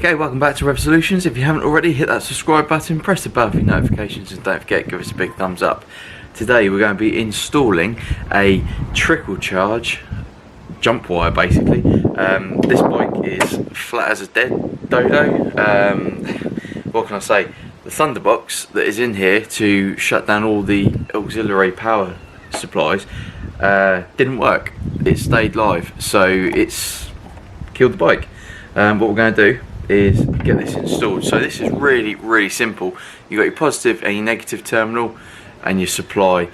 Okay, welcome back to Rev Solutions. If you haven't already, hit that subscribe button, press the bell for your notifications, and don't forget, give us a big thumbs up. Today we're going to be installing a trickle charge jump wire basically. This bike is flat as a dead dodo. What can I say? The Thunderbox that is in here to shut down all the auxiliary power supplies didn't work. It stayed live, so it's killed the bike. What we're going to do is get this installed. So this is really simple. You've got your positive and your negative terminal and your supply,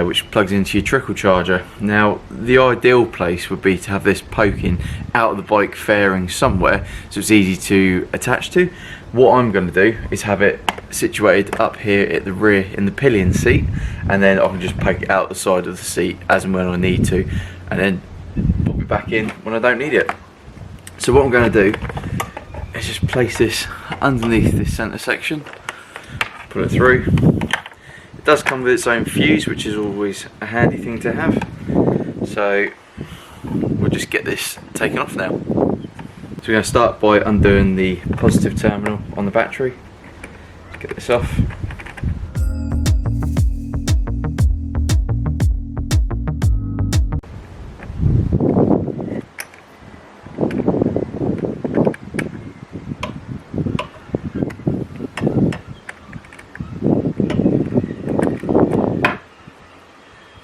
which plugs into your trickle charger. Now the ideal place would be to have this poking out of the bike fairing somewhere so it's easy to attach to. What I'm going to do is have it situated up here at the rear in the pillion seat, and then I can just poke it out the side of the seat as and when I need to, and then pop it back in when I don't need it. So what I'm going to do is just place this underneath this centre section, pull it through. It does come with its own fuse, which is always a handy thing to have. So we'll just get this taken off now. So we're going to start by undoing the positive terminal on the battery. Let's get this off.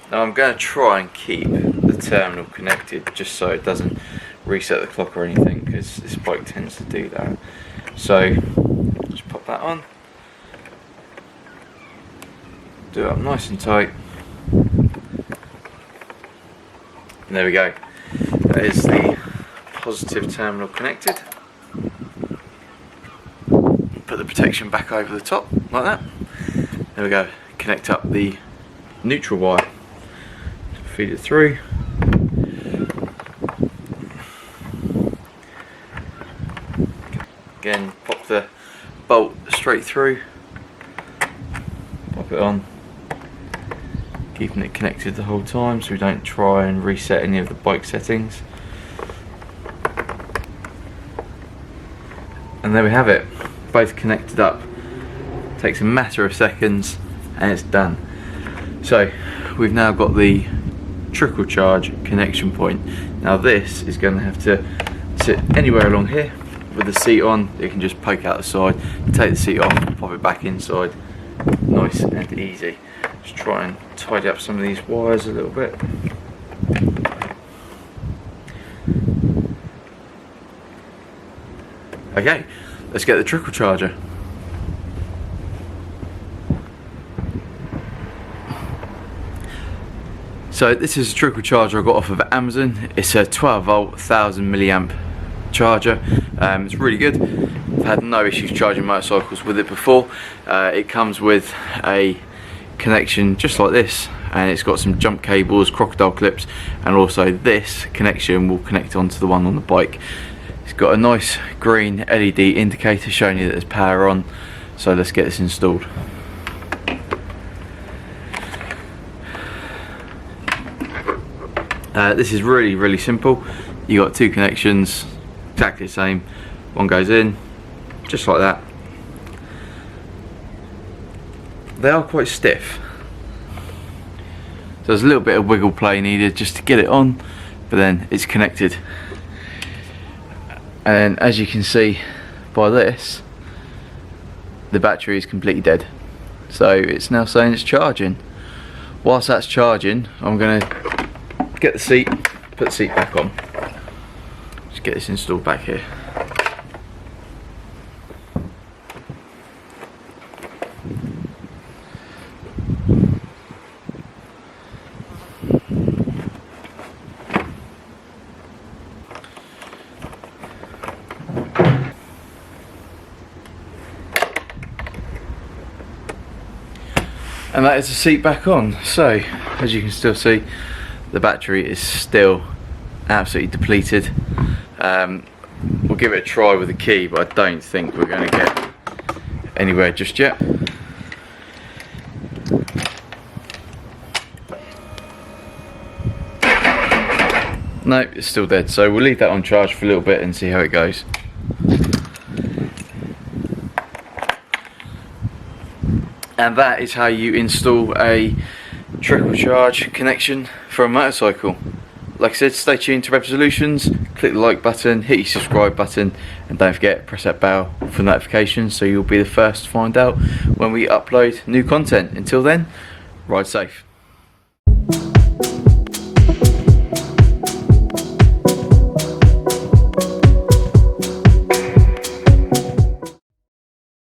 Now I'm going to try and keep the terminal connected just so it doesn't reset the clock or anything, because this bike tends to do that. So just pop that on, do it up nice and tight, and there we go. That is the positive terminal connected. Put the protection back over the top like that. There we go. Connect up the neutral wire. Feed it through. Again, pop the bolt straight through. Pop it on. Keeping it connected the whole time so we don't try and reset any of the bike settings. And there we have it. Both connected up. Takes a matter of seconds and it's done. So we've now got the trickle charge connection point. Now this is going to have to sit anywhere along here with the seat on. You can just poke out the side, take the seat off, pop it back inside. Nice and easy. Just try and tidy up some of these wires a little bit. Okay, let's get the trickle charger. So this is a trickle charger I got off of Amazon. It's a 12 volt 1000 milliamp charger. It's really good. I've had no issues charging motorcycles with it before. It comes with a connection just like this, and it's got some jump cables, crocodile clips, and also this connection will connect onto the one on the bike. It's got a nice green LED indicator showing you that there's power on. So let's get this installed. This is really simple. You got two connections, exactly the same. One goes in, just like that. They are quite stiff, so there's a little bit of wiggle play needed just to get it on, but then it's connected. And as you can see by this, the battery is completely dead. So it's now saying it's charging. Whilst that's charging, I'm going to get the seat, put the seat back on. Just get this installed back here. And that is the seat back on. So as you can still see, the battery is still absolutely depleted. We'll give it a try with the key, but I don't think we're going to get anywhere just yet. No, it's still dead, so we'll leave that on charge for a little bit and see how it goes. And that is how you install a trickle charge connection for a motorcycle. Like I said, stay tuned to Resolutions, click the like button, hit your subscribe button, and don't forget, press that bell for notifications so you'll be the first to find out when we upload new content. Until then, ride safe.